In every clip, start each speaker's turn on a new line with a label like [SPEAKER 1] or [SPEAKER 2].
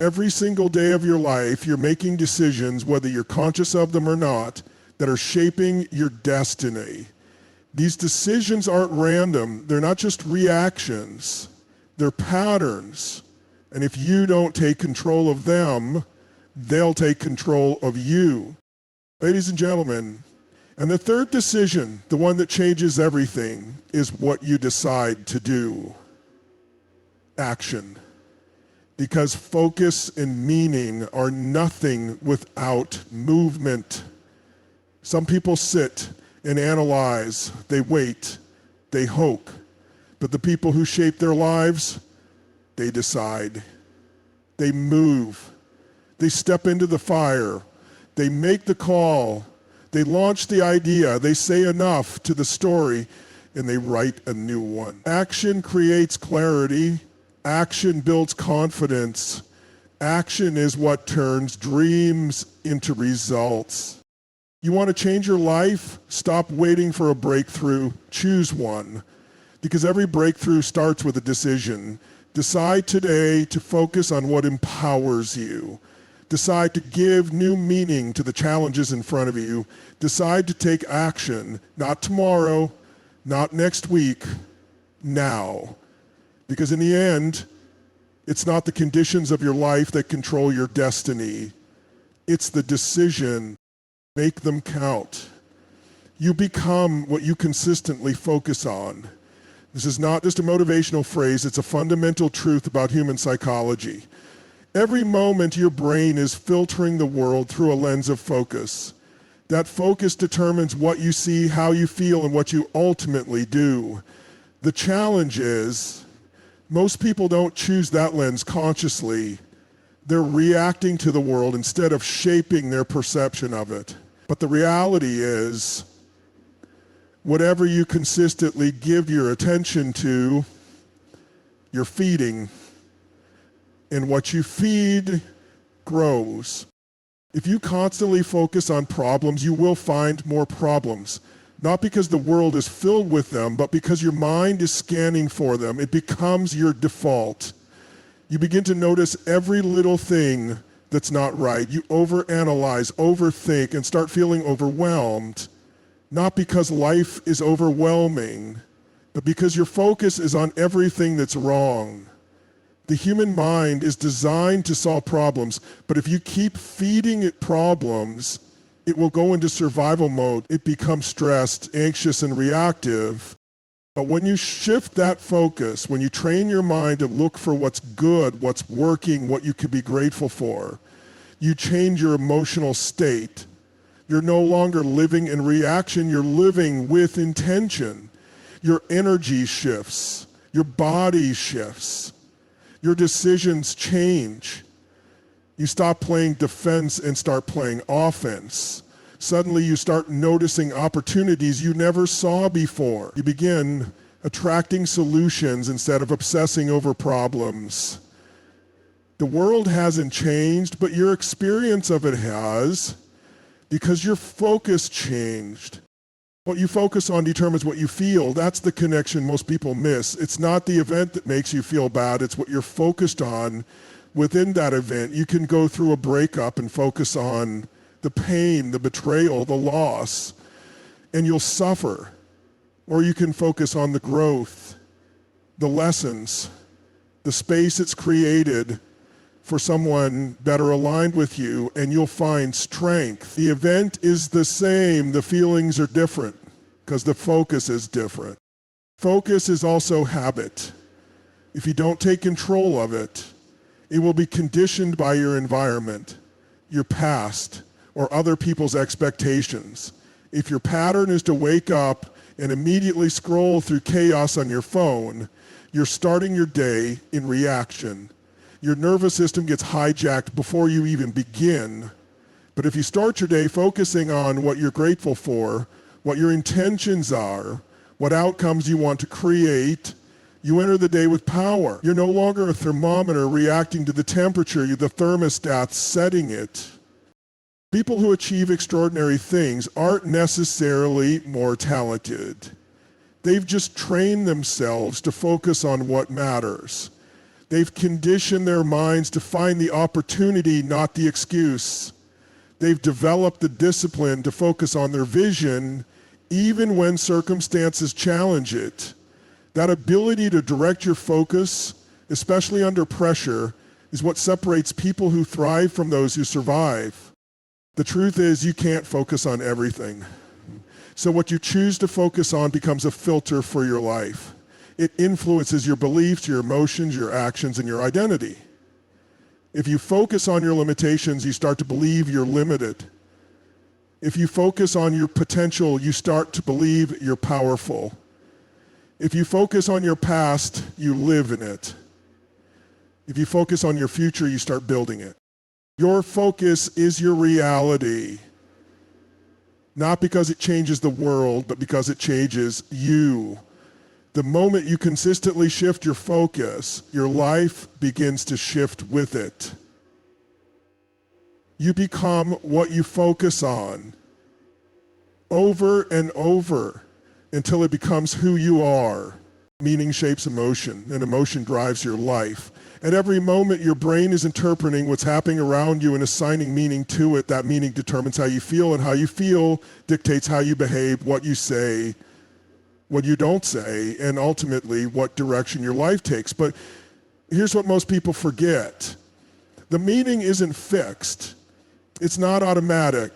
[SPEAKER 1] Every single day of your life, you're making decisions, whether you're conscious of them or not, that are shaping your destiny. These decisions aren't random. They're not just reactions. They're patterns. And if you don't take control of them, they'll take control of you. Ladies and gentlemen, and the third decision, the one that changes everything, is what you decide to do. Action. Because focus and meaning are nothing without movement. Some people sit and analyze, they wait, they hope. But the people who shape their lives, they decide. They move. They step into the fire. They make the call. They launch the idea. They say enough to the story, and they write a new one. Action creates clarity. Action builds confidence. Action is what turns dreams into results. You want to change your life? Stop waiting for a breakthrough. Choose one. Because every breakthrough starts with a decision. Decide today to focus on what empowers you. Decide to give new meaning to the challenges in front of you. Decide to take action, not tomorrow, not next week, now. Because in the end, it's not the conditions of your life that control your destiny. It's the decision. Make them count. You become what you consistently focus on. This is not just a motivational phrase, it's a fundamental truth about human psychology. Every moment your brain is filtering the world through a lens of focus. That focus determines what you see, how you feel, and what you ultimately do. The challenge is, most people don't choose that lens consciously. They're reacting to the world instead of shaping their perception of it. But the reality is, whatever you consistently give your attention to, you're feeding. And what you feed grows. If you constantly focus on problems, you will find more problems. Not because the world is filled with them, but because your mind is scanning for them. It becomes your default. You begin to notice every little thing that's not right. You overanalyze, overthink, and start feeling overwhelmed. Not because life is overwhelming, but because your focus is on everything that's wrong. The human mind is designed to solve problems, but if you keep feeding it problems, it will go into survival mode. It becomes stressed, anxious, and reactive. But when you shift that focus, when you train your mind to look for what's good, what's working, what you could be grateful for, you change your emotional state. You're no longer living in reaction, you're living with intention. Your energy shifts, your body shifts, your decisions change. You stop playing defense and start playing offense. Suddenly you start noticing opportunities you never saw before. You begin attracting solutions instead of obsessing over problems. The world hasn't changed, but your experience of it has, because your focus changed. What you focus on determines what you feel. That's the connection most people miss. It's not the event that makes you feel bad, it's what you're focused on within that event. You can go through a breakup and focus on the pain, the betrayal, the loss, and you'll suffer. Or you can focus on the growth, the lessons, the space it's created for someone better aligned with you, and you'll find strength. The event is the same, the feelings are different, because the focus is different. Focus is also habit. If you don't take control of it, it will be conditioned by your environment, your past, or other people's expectations. If your pattern is to wake up and immediately scroll through chaos on your phone, you're starting your day in reaction. Your nervous system gets hijacked before you even begin. But if you start your day focusing on what you're grateful for, what your intentions are, what outcomes you want to create, you enter the day with power. You're no longer a thermometer reacting to the temperature, you're the thermostat setting it. People who achieve extraordinary things aren't necessarily more talented. They've just trained themselves to focus on what matters. They've conditioned their minds to find the opportunity, not the excuse. They've developed the discipline to focus on their vision even when circumstances challenge it. That ability to direct your focus, especially under pressure, is what separates people who thrive from those who survive. The truth is, you can't focus on everything. So what you choose to focus on becomes a filter for your life. It influences your beliefs, your emotions, your actions, and your identity. If you focus on your limitations, you start to believe you're limited. If you focus on your potential, you start to believe you're powerful. If you focus on your past, you live in it. If you focus on your future, you start building it. Your focus is your reality. Not because it changes the world, but because it changes you. The moment you consistently shift your focus, your life begins to shift with it. You become what you focus on over and over until it becomes who you are. Meaning shapes emotion, and emotion drives your life. At every moment, your brain is interpreting what's happening around you and assigning meaning to it. That meaning determines how you feel, and how you feel dictates how you behave, what you say, what you don't say, and ultimately what direction your life takes. But here's what most people forget. The meaning isn't fixed. It's not automatic.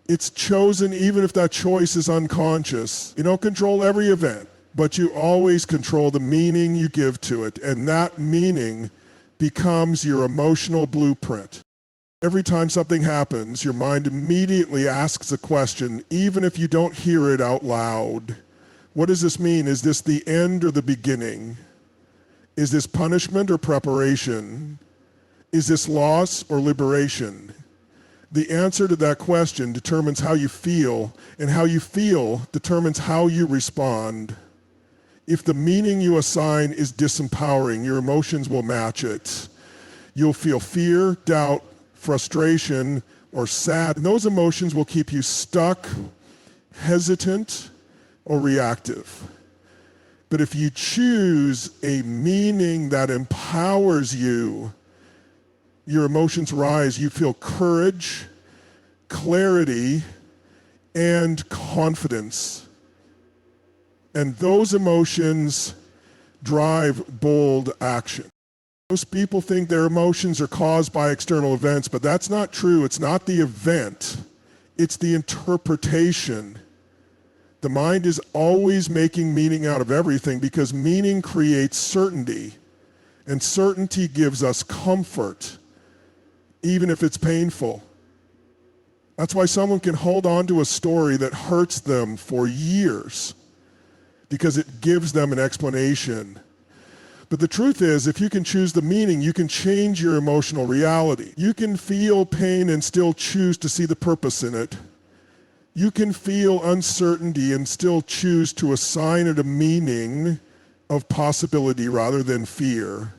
[SPEAKER 1] It's chosen even if that choice is unconscious. You don't control every event, but you always control the meaning you give to it, and that meaning becomes your emotional blueprint. Every time something happens, your mind immediately asks a question, even if you don't hear it out loud. What does this mean? Is this the end or the beginning? Is this punishment or preparation? Is this loss or liberation? The answer to that question determines how you feel, and how you feel determines how you respond. If the meaning you assign is disempowering, your emotions will match it. You'll feel fear, doubt, frustration, or sad. And those emotions will keep you stuck, hesitant, or reactive. But if you choose a meaning that empowers you, your emotions rise. You feel courage, clarity, and confidence. And those emotions drive bold action. Most people think their emotions are caused by external events, but that's not true. It's not the event. It's the interpretation. The mind is always making meaning out of everything because meaning creates certainty, and certainty gives us comfort, even if it's painful. That's why someone can hold on to a story that hurts them for years, because it gives them an explanation. But the truth is, if you can choose the meaning, you can change your emotional reality. You can feel pain and still choose to see the purpose in it. You can feel uncertainty and still choose to assign it a meaning of possibility rather than fear.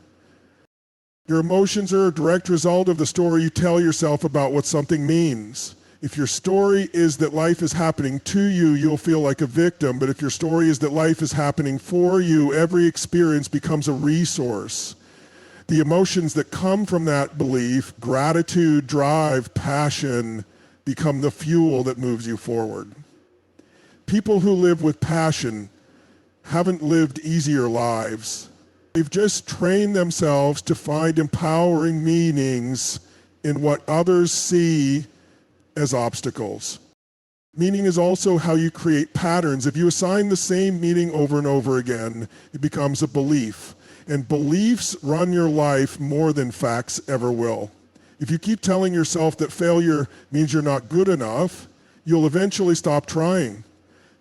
[SPEAKER 1] Your emotions are a direct result of the story you tell yourself about what something means. If your story is that life is happening to you, you'll feel like a victim. But if your story is that life is happening for you, every experience becomes a resource. The emotions that come from that belief, gratitude, drive, passion, become the fuel that moves you forward. People who live with passion haven't lived easier lives. They've just trained themselves to find empowering meanings in what others see as obstacles. Meaning is also how you create patterns. If you assign the same meaning over and over again, it becomes a belief. And beliefs run your life more than facts ever will. If you keep telling yourself that failure means you're not good enough, you'll eventually stop trying.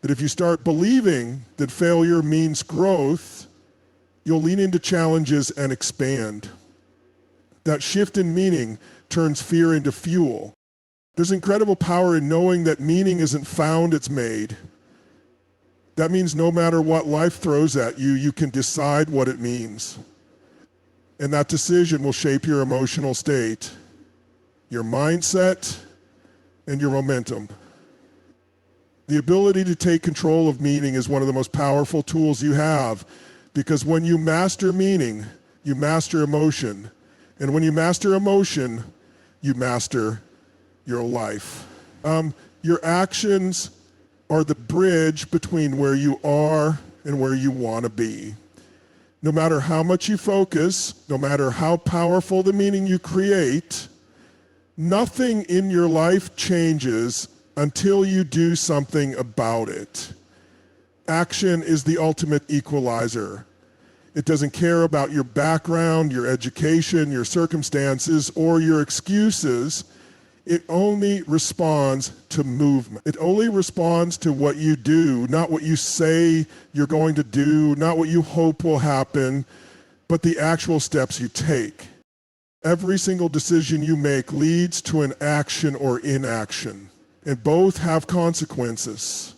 [SPEAKER 1] But if you start believing that failure means growth, you'll lean into challenges and expand. That shift in meaning turns fear into fuel. There's incredible power in knowing that meaning isn't found, it's made. That means no matter what life throws at you, you can decide what it means. And that decision will shape your emotional state, your mindset, and your momentum. The ability to take control of meaning is one of the most powerful tools you have, because when you master meaning, you master emotion. And when you master emotion, you master your life. Your actions are the bridge between where you are and where you want to be. No matter how much you focus, no matter how powerful the meaning you create, nothing in your life changes until you do something about it. Action is the ultimate equalizer. It doesn't care about your background, your education, your circumstances, or your excuses. It only responds to movement. It only responds to what you do, not what you say you're going to do, not what you hope will happen, but the actual steps you take. Every single decision you make leads to an action or inaction, and both have consequences.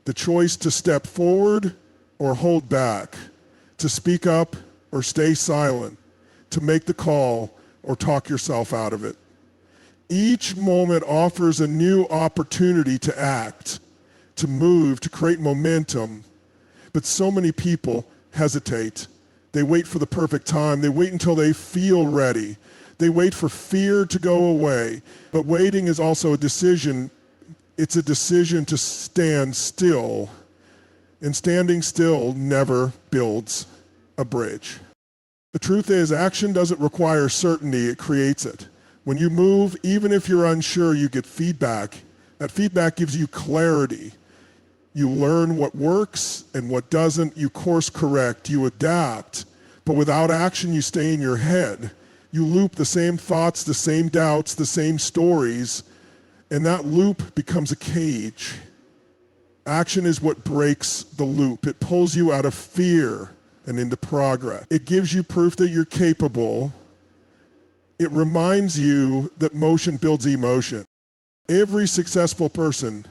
[SPEAKER 1] The choice to step forward or hold back, to speak up or stay silent, to make the call or talk yourself out of it. Each moment offers a new opportunity to act, to move, to create momentum. But so many people hesitate. They wait for the perfect time. They wait until they feel ready. They wait for fear to go away. But waiting is also a decision. It's a decision to stand still. And standing still never builds a bridge. The truth is, action doesn't require certainty, it creates it. When you move, even if you're unsure, you get feedback. That feedback gives you clarity. You learn what works and what doesn't. You course correct, you adapt. But without action, you stay in your head. You loop the same thoughts, the same doubts, the same stories, and that loop becomes a cage. Action is what breaks the loop. It pulls you out of fear and into progress. It gives you proof that you're capable. It reminds you that motion builds emotion. Every successful person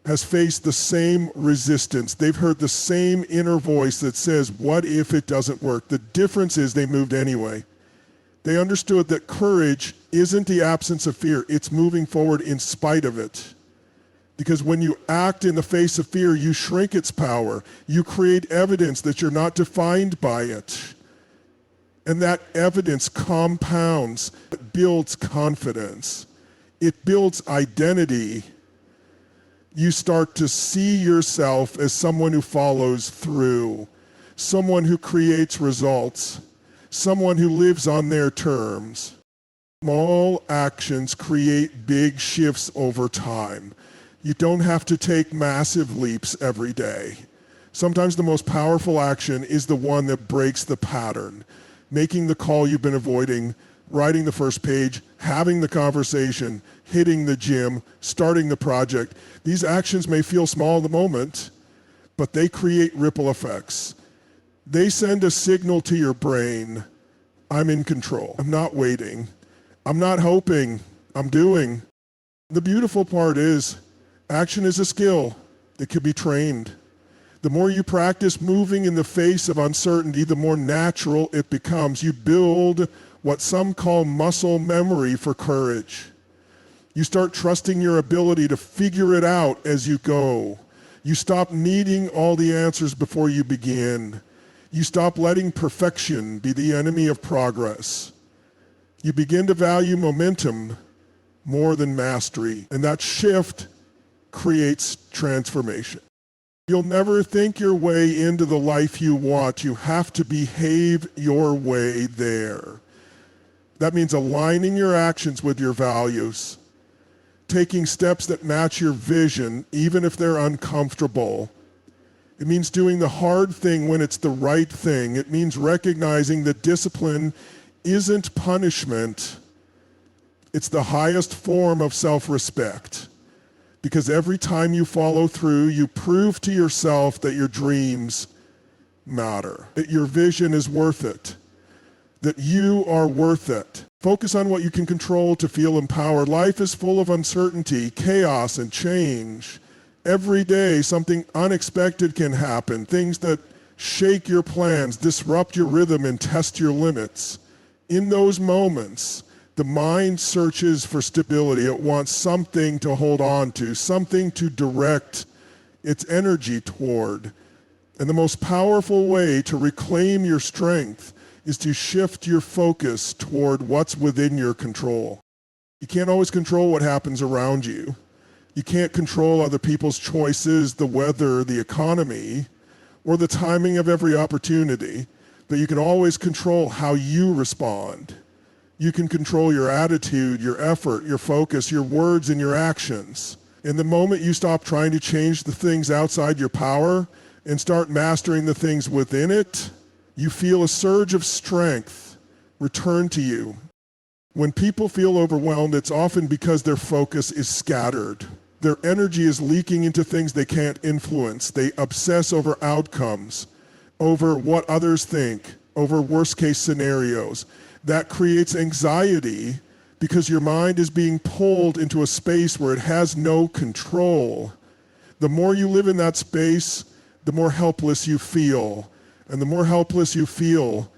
[SPEAKER 1] has faced the same resistance. They've heard the same inner voice that says, what if it doesn't work? The difference is they moved anyway. They understood that courage isn't the absence of fear, it's moving forward in spite of it. Because when you act in the face of fear, you shrink its power. You create evidence that you're not defined by it. And that evidence compounds, it builds confidence. It builds identity. You start to see yourself as someone who follows through, someone who creates results, someone who lives on their terms. Small actions create big shifts over time. You don't have to take massive leaps every day. Sometimes the most powerful action is the one that breaks the pattern. Making the call you've been avoiding, writing the first page, having the conversation, hitting the gym, starting the project. These actions may feel small in the moment, but they create ripple effects. They send a signal to your brain, I'm in control. I'm not waiting. I'm not hoping. I'm doing. The beautiful part is, action is a skill that can be trained. The more you practice moving in the face of uncertainty, the more natural it becomes. You build what some call muscle memory for courage. You start trusting your ability to figure it out as you go. You stop needing all the answers before you begin. You stop letting perfection be the enemy of progress. You begin to value momentum more than mastery, and that shift creates transformation. You'll never think your way into the life you want. You have to behave your way there. That means aligning your actions with your values, taking steps that match your vision, even if they're uncomfortable. It means doing the hard thing when it's the right thing. It means recognizing that discipline isn't punishment. It's the highest form of self-respect. Because every time you follow through, you prove to yourself that your dreams matter, that your vision is worth it, that you are worth it. Focus on what you can control to feel empowered. Life is full of uncertainty, chaos, and change. Every day, something unexpected can happen, things that shake your plans, disrupt your rhythm, and test your limits. In those moments, the mind searches for stability. It wants something to hold on to, something to direct its energy toward. And the most powerful way to reclaim your strength is to shift your focus toward what's within your control. You can't always control what happens around you. You can't control other people's choices, the weather, the economy, or the timing of every opportunity, but you can always control how you respond. You can control your attitude, your effort, your focus, your words, and your actions. And the moment you stop trying to change the things outside your power and start mastering the things within it, you feel a surge of strength return to you. When people feel overwhelmed, it's often because their focus is scattered. Their energy is leaking into things they can't influence. They obsess over outcomes, over what others think, over worst-case scenarios. That creates anxiety because your mind is being pulled into a space where it has no control. The more you live in that space, the more helpless you feel. And the more helpless you feel,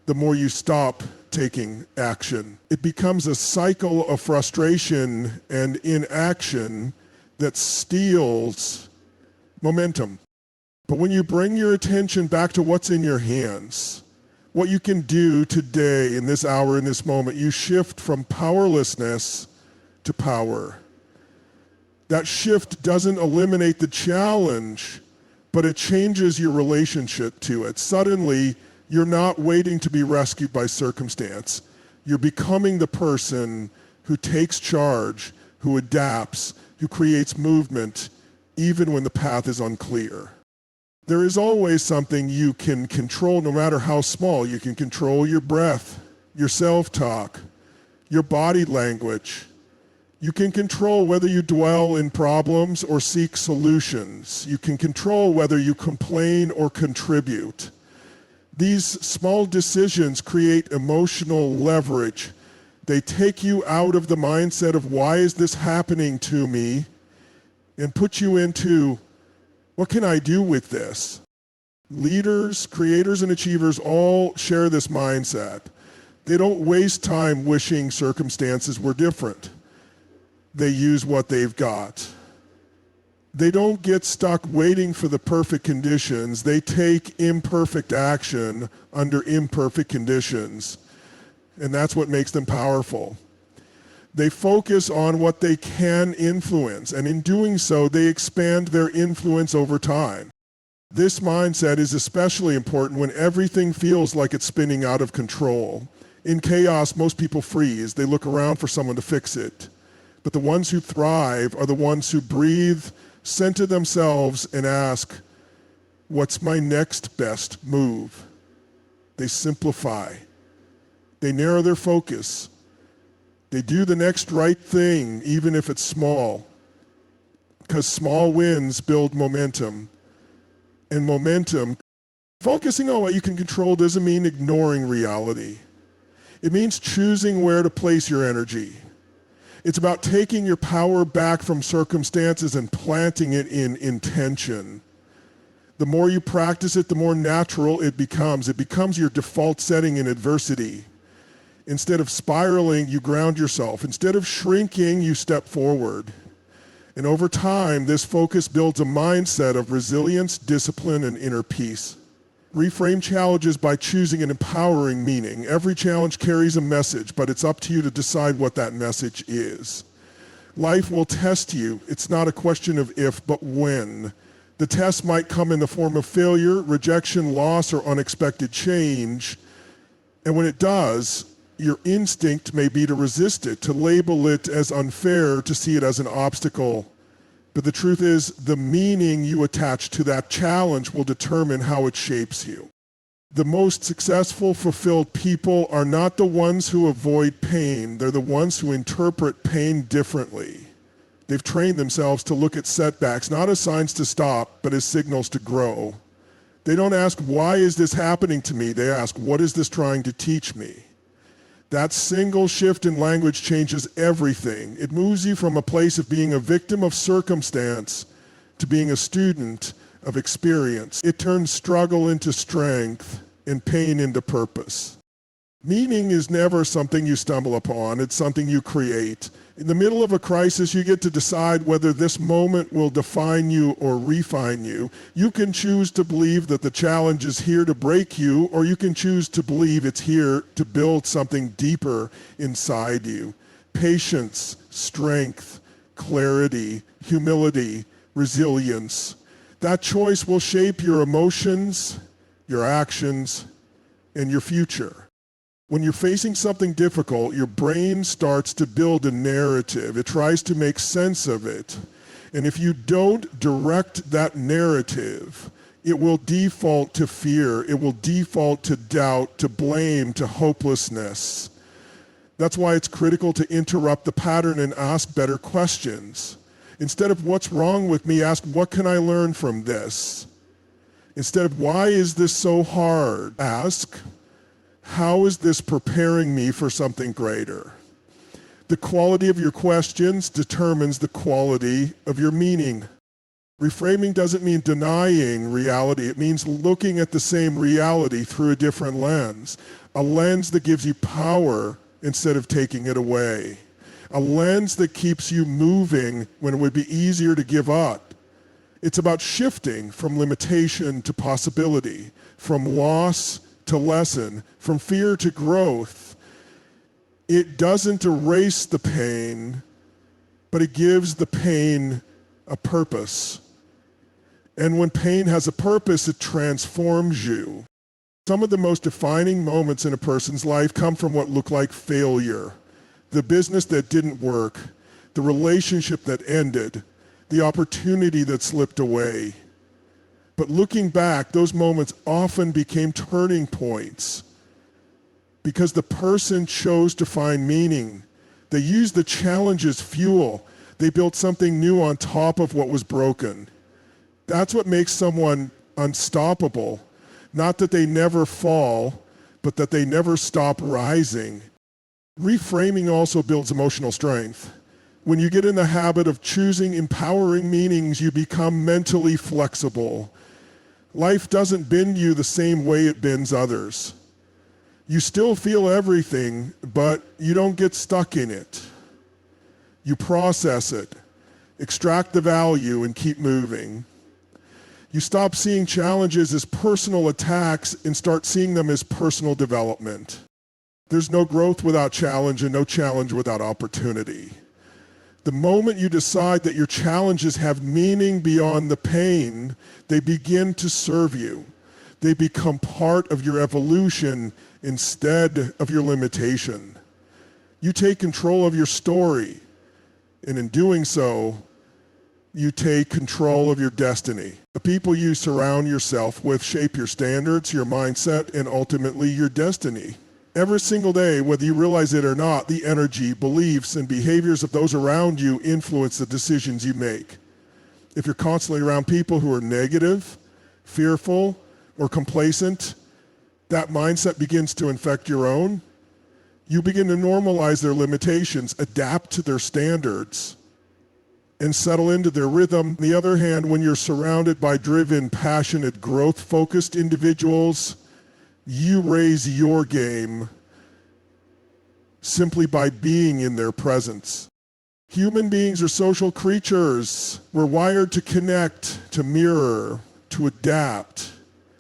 [SPEAKER 1] the more you stop taking action. It becomes a cycle of frustration and inaction that steals momentum. But when you bring your attention back to what's in your hands, what you can do today, in this hour, in this moment, you shift from powerlessness to power. That shift doesn't eliminate the challenge, but it changes your relationship to it. Suddenly, you're not waiting to be rescued by circumstance. You're becoming the person who takes charge, who adapts, who creates movement, even when the path is unclear. There is always something you can control, no matter how small. You can control your breath, your self-talk, your body language. You can control whether you dwell in problems or seek solutions. You can control whether you complain or contribute. These small decisions create emotional leverage. They take you out of the mindset of why is this happening to me and put you into what can I do with this? Leaders, creators, and achievers all share this mindset. They don't waste time wishing circumstances were different. They use what they've got. They don't get stuck waiting for the perfect conditions. They take imperfect action under imperfect conditions. And that's what makes them powerful. They focus on what they can influence, and in doing so, they expand their influence over time. This mindset is especially important when everything feels like it's spinning out of control. In chaos, most people freeze. They look around for someone to fix it. But the ones who thrive are the ones who breathe, center themselves, and ask, what's my next best move? They simplify. They narrow their focus. They do the next right thing, even if it's small, because small wins build momentum. And momentum, focusing on what you can control doesn't mean ignoring reality. It means choosing where to place your energy. It's about taking your power back from circumstances and planting it in intention. The more you practice it, the more natural it becomes. It becomes your default setting in adversity. Instead of spiraling, you ground yourself. Instead of shrinking, you step forward. And over time, this focus builds a mindset of resilience, discipline, and inner peace. Reframe challenges by choosing an empowering meaning. Every challenge carries a message, but it's up to you to decide what that message is. Life will test you. It's not a question of if, but when. The test might come in the form of failure, rejection, loss, or unexpected change. And when it does, your instinct may be to resist it, to label it as unfair, to see it as an obstacle. But the truth is, the meaning you attach to that challenge will determine how it shapes you. The most successful, fulfilled people are not the ones who avoid pain. They're the ones who interpret pain differently. They've trained themselves to look at setbacks not as signs to stop, but as signals to grow. They don't ask, why is this happening to me? They ask, what is this trying to teach me? That single shift in language changes everything. It moves you from a place of being a victim of circumstance to being a student of experience. It turns struggle into strength and pain into purpose. Meaning is never something you stumble upon, it's something you create. In the middle of a crisis, you get to decide whether this moment will define you or refine you. You can choose to believe that the challenge is here to break you, or you can choose to believe it's here to build something deeper inside you. Patience, strength, clarity, humility, resilience. That choice will shape your emotions, your actions, and your future. When you're facing something difficult, your brain starts to build a narrative. It tries to make sense of it. And if you don't direct that narrative, it will default to fear. It will default to doubt, to blame, to hopelessness. That's why it's critical to interrupt the pattern and ask better questions. Instead of what's wrong with me, ask what can I learn from this? Instead of why is this so hard, ask how is this preparing me for something greater? The quality of your questions determines the quality of your meaning. Reframing doesn't mean denying reality. It means looking at the same reality through a different lens. A lens that gives you power instead of taking it away. A lens that keeps you moving when it would be easier to give up. It's about shifting from limitation to possibility, from loss to lesson, from fear to growth. It doesn't erase the pain, but it gives the pain a purpose. And when pain has a purpose, it transforms you. Some of the most defining moments in a person's life come from what looked like failure. The business that didn't work, the relationship that ended, the opportunity that slipped away. But looking back, those moments often became turning points because the person chose to find meaning. They used the challenge as fuel. They built something new on top of what was broken. That's what makes someone unstoppable. Not that they never fall, but that they never stop rising. Reframing also builds emotional strength. When you get in the habit of choosing empowering meanings, you become mentally flexible. Life doesn't bend you the same way it bends others. You still feel everything, but you don't get stuck in it. You process it, extract the value, and keep moving. You stop seeing challenges as personal attacks and start seeing them as personal development. There's no growth without challenge and no challenge without opportunity. The moment you decide that your challenges have meaning beyond the pain, they begin to serve you. They become part of your evolution instead of your limitation. You take control of your story, and in doing so, you take control of your destiny. The people you surround yourself with shape your standards, your mindset, and ultimately your destiny. Every single day, whether you realize it or not, the energy, beliefs, and behaviors of those around you influence the decisions you make. If you're constantly around people who are negative, fearful, or complacent, that mindset begins to infect your own. You begin to normalize their limitations, adapt to their standards, and settle into their rhythm. On the other hand, when you're surrounded by driven, passionate, growth-focused individuals, you raise your game simply by being in their presence. Human beings are social creatures. We're wired to connect, to mirror, to adapt.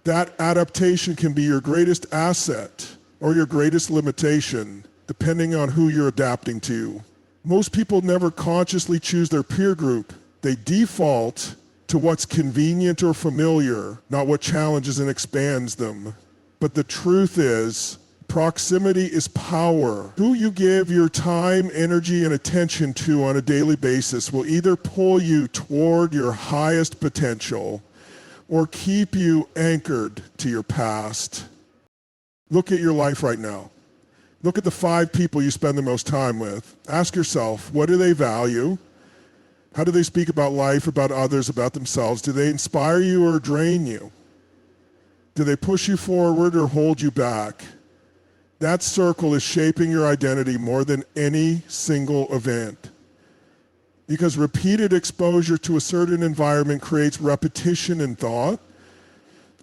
[SPEAKER 1] That adaptation can be your greatest asset or your greatest limitation, depending on who you're adapting to. Most people never consciously choose their peer group. They default to what's convenient or familiar, not what challenges and expands them. But the truth is, proximity is power. Who you give your time, energy, and attention to on a daily basis will either pull you toward your highest potential or keep you anchored to your past. Look at your life right now. Look at the 5 people you spend the most time with. Ask yourself, what do they value? How do they speak about life, about others, about themselves? Do they inspire you or drain you? Do they push you forward or hold you back? That circle is shaping your identity more than any single event. Because repeated exposure to a certain environment creates repetition in thought,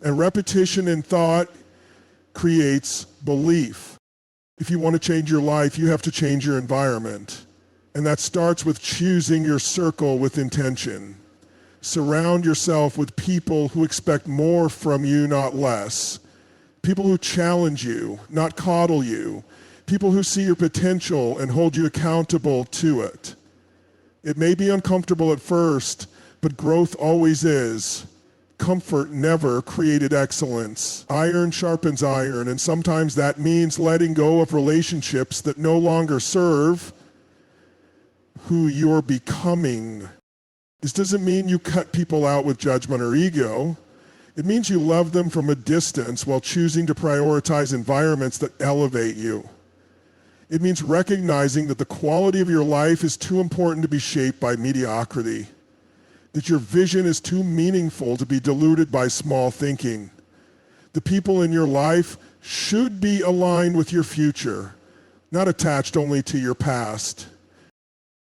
[SPEAKER 1] and repetition in thought creates belief. If you want to change your life, you have to change your environment. And that starts with choosing your circle with intention. Surround yourself with people who expect more from you, not less. People who challenge you, not coddle you. People who see your potential and hold you accountable to it. It may be uncomfortable at first, but growth always is. Comfort never created excellence. Iron sharpens iron, and sometimes that means letting go of relationships that no longer serve who you're becoming. This doesn't mean you cut people out with judgment or ego. It means you love them from a distance while choosing to prioritize environments that elevate you. It means recognizing that the quality of your life is too important to be shaped by mediocrity, that your vision is too meaningful to be diluted by small thinking. The people in your life should be aligned with your future, not attached only to your past.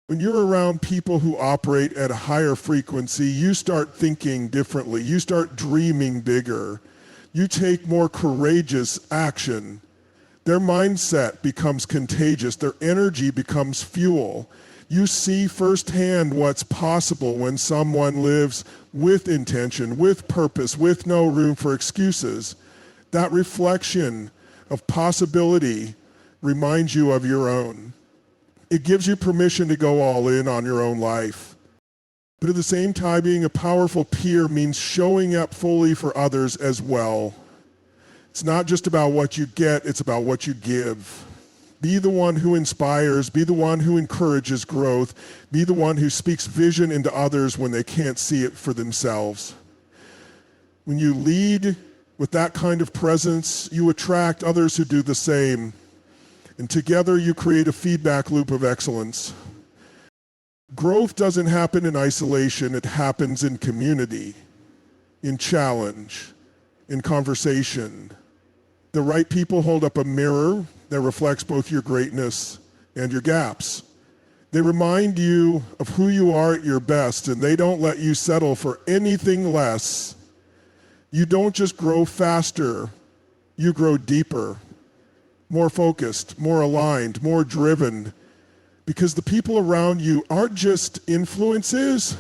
[SPEAKER 1] When you're around people who operate at a higher frequency, you start thinking differently. You start dreaming bigger. You take more courageous action. Their mindset becomes contagious. Their energy becomes fuel. You see firsthand what's possible when someone lives with intention, with purpose, with no room for excuses. That reflection of possibility reminds you of your own. It gives you permission to go all in on your own life. But at the same time, being a powerful peer means showing up fully for others as well. It's not just about what you get, it's about what you give. Be the one who inspires, be the one who encourages growth, be the one who speaks vision into others when they can't see it for themselves. When you lead with that kind of presence, you attract others who do the same. And together you create a feedback loop of excellence. Growth doesn't happen in isolation, it happens in community, in challenge, in conversation. The right people hold up a mirror that reflects both your greatness and your gaps. They remind you of who you are at your best, and they don't let you settle for anything less. You don't just grow faster, you grow deeper, more focused, more aligned, more driven, because the people around you aren't just influences,